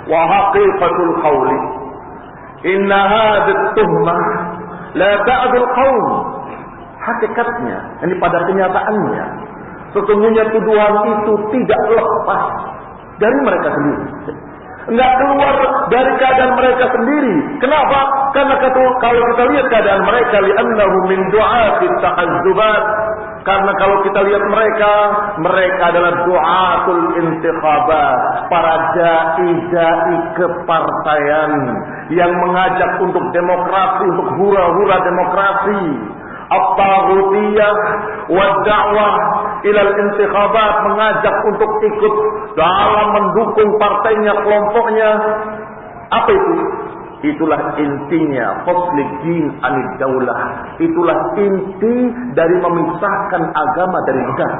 Wa haqiqatul qawli inna hadhihi tuhmah la ta'dul qaum. Hakikatnya, ini pada kenyataannya, sesungguhnya tuduhan itu tidak lepas dari mereka sendiri. Enggak keluar dari keadaan mereka sendiri. Kenapa? Karena kalau kita lihat keadaan mereka, li'annahu min du'ati ta'azzubat. Karena kalau kita lihat mereka adalah du'atul intikhabat, para dai-dai kepartaian yang mengajak untuk demokrasi, untuk hura-hura demokrasi. At-taghutiyah wa da'wah ilal intikhabat, mengajak untuk ikut dalam mendukung partainya, kelompoknya. Apa itu? Itulah intinya faslid din anid daulah. Itulah inti dari memisahkan agama dari negara.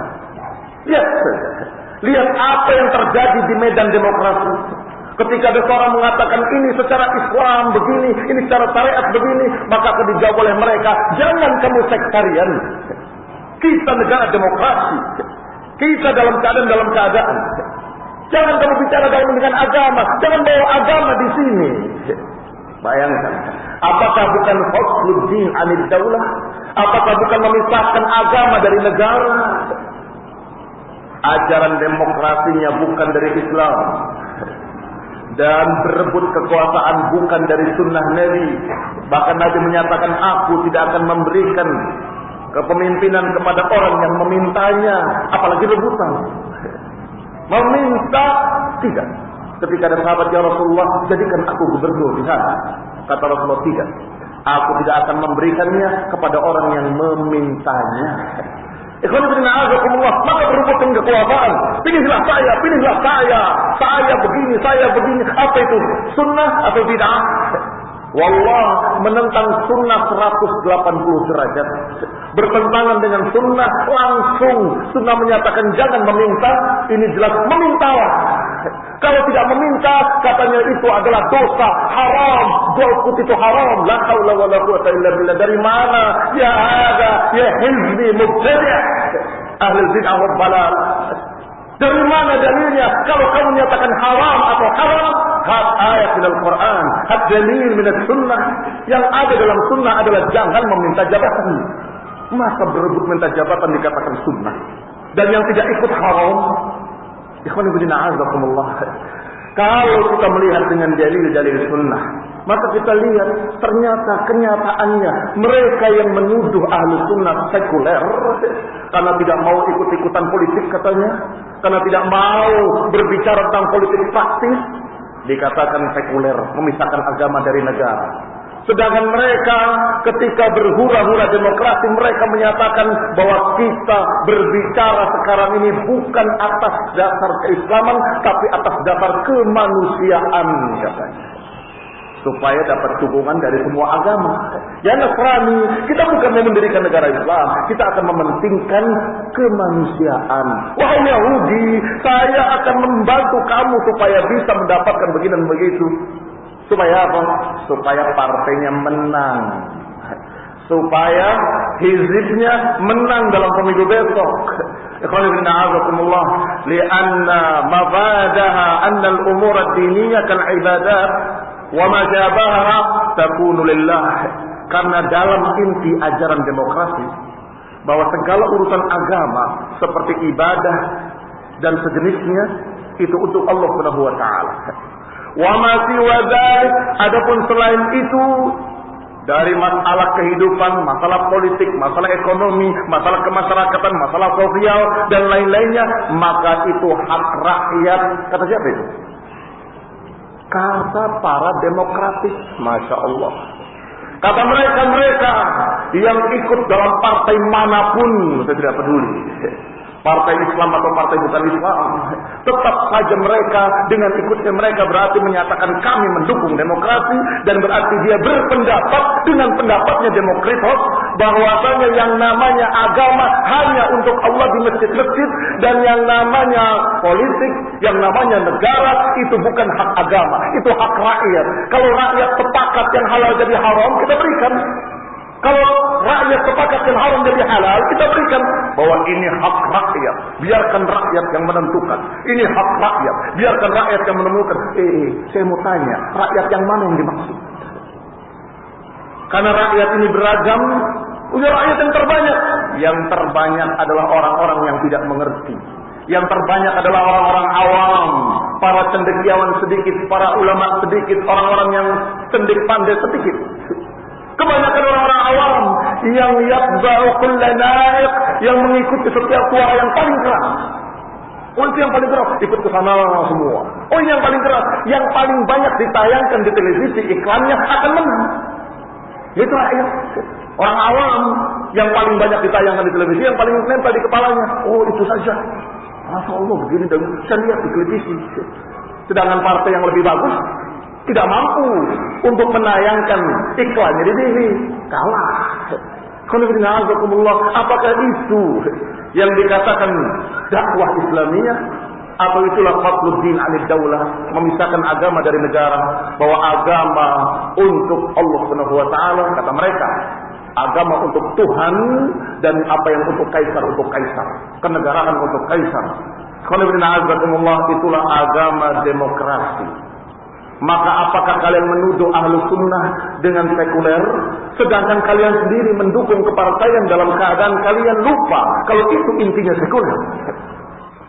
Lihat apa yang terjadi di medan demokrasi. Ketika ada seorang mengatakan ini secara Islam begini, ini secara syariat begini, maka akan dijawab oleh mereka, jangan kamu sektarian. Kita negara demokrasi. Kita dalam keadaan. Jangan kamu bicara dengan agama, jangan bawa agama di sini. Bayangkan, apakah bukan fasluddin anid daulah? Apakah bukan memisahkan agama dari negara? Ajaran demokrasinya bukan dari Islam. Dan berebut kekuasaan bukan dari sunnah Nabi. Bahkan Nabi menyatakan, aku tidak akan memberikan kepemimpinan kepada orang yang memintanya, apalagi rebutan. Meminta tidak. Ketika ada sahabat, ya Rasulullah, jadikan aku gubernur di sana. Kata Rasulullah, tidak. Aku tidak akan memberikannya kepada orang yang memintanya. Ikhwan fillah, a'azakumullah, maka berebutkan kekuasaan. Pilihlah saya. Saya begini. Apa itu? Sunnah atau bid'ah? Wallah, menentang sunnah 180 derajat. Bertentangan dengan sunnah langsung. Sunnah menyatakan jangan meminta. Ini jelas memintalah. Kalau tidak meminta, katanya itu adalah dosa, haram. Golput itu haram. La haula wala quwwata illa billah. Dari mana? Ya ada, ya hizbi mubtadi'. Ahlul bid'ah wal balal. Dari mana dalilnya? Kalau kamu menyatakan haram atau haram, hat ayat dalam Quran, hat dalil minat sunnah. Yang ada dalam sunnah adalah jangan meminta jabatan. Masa berebut minta jabatan dikatakan sunnah? Dan yang tidak ikut haram. Ikhwan fillah, a'azakumullah. Kalau kita melihat dengan dalil-dalil sunnah, maka kita lihat ternyata kenyataannya mereka yang menuduh ahlu sunnah sekuler karena tidak mau ikut-ikutan politik katanya, karena tidak mau berbicara tentang politik praktis, dikatakan sekuler, memisahkan agama dari negara. Sedangkan mereka ketika berhura-hura demokrasi, mereka menyatakan bahwa kita berbicara sekarang ini bukan atas dasar keislaman, tapi atas dasar kemanusiaan, katanya. Supaya dapat dukungan dari semua agama. Ya Nasrani, kita bukan mau mendirikan negara Islam, kita akan mementingkan kemanusiaan. Wahai Yahudi, saya akan membantu kamu supaya bisa mendapatkan begini dan begitu. Supaya apa? Supaya partainya menang. Supaya hizibnya menang dalam pemilu besok. Ikhwan fillah, a'azakumullah, li'anna mafadaha anna al-umur ad-diniyah kal ibadat wa ma jabaha takunu lillah. Karena dalam inti ajaran demokrasi bahwa segala urusan agama seperti ibadah dan sejenisnya itu untuk Allah Subhanahu wa taala. Wa ma siwa dzalik, adapun selain itu dari masalah kehidupan, masalah politik, masalah ekonomi, masalah kemasyarakatan, masalah sosial dan lain-lainnya, maka itu hak rakyat. Kata siapa itu? Kata para demokratis. Masya Allah. Kata mereka yang ikut dalam partai manapun, saya tidak peduli, partai Islam atau partai bukan Islam, tetap saja mereka dengan ikutnya mereka berarti menyatakan kami mendukung demokrasi, dan berarti dia berpendapat dengan pendapatnya Demokritos bahwasanya yang namanya agama hanya untuk Allah di masjid-masjid, dan yang namanya politik, yang namanya negara itu bukan hak agama, itu hak rakyat. Kalau rakyat sepakat yang halal jadi haram, kita berikan. Kalau rakyat sepakatkan haram jadi halal, kita berikan bahwa ini hak rakyat. Biarkan rakyat yang menentukan. Ini hak rakyat. Biarkan rakyat yang menemukan. Saya mau tanya, rakyat yang mana yang dimaksud? Karena rakyat ini beragam. Rakyat yang terbanyak. Yang terbanyak adalah orang-orang yang tidak mengerti. Yang terbanyak adalah orang-orang awam, para cendekiawan sedikit, para ulama sedikit, orang-orang yang cendik pandai sedikit. Kebanyakan orang-orang awam yang yatba'u kulla na'iq, yang mengikuti setiap suara yang paling keras. Itu yang paling keras, ikut ke sana semua. Ini yang paling keras, yang paling banyak ditayangkan di televisi, iklannya akan menang. Itu rakyat. Orang awam yang paling banyak ditayangkan di televisi, yang paling nempel di kepalanya. Itu saja. Masya Allah, begini dan saya lihat di televisi. Sedangkan partai yang lebih bagus tidak mampu untuk menayangkan iklannya di TV. Kalah. Apakah itu yang dikatakan dakwah Islamiyah? Atau itulah fadluddin 'anid daulah, memisahkan agama dari negara, bahwa agama untuk Allah Subhanahu wa taala, kata mereka, agama untuk Tuhan, dan apa yang untuk kaisar, kenegaraan untuk kaisar. Itulah agama demokrasi. Maka apakah kalian menuduh ahlu sunnah dengan sekuler, sedangkan kalian sendiri mendukung kepartaian dalam keadaan kalian lupa kalau itu intinya sekuler?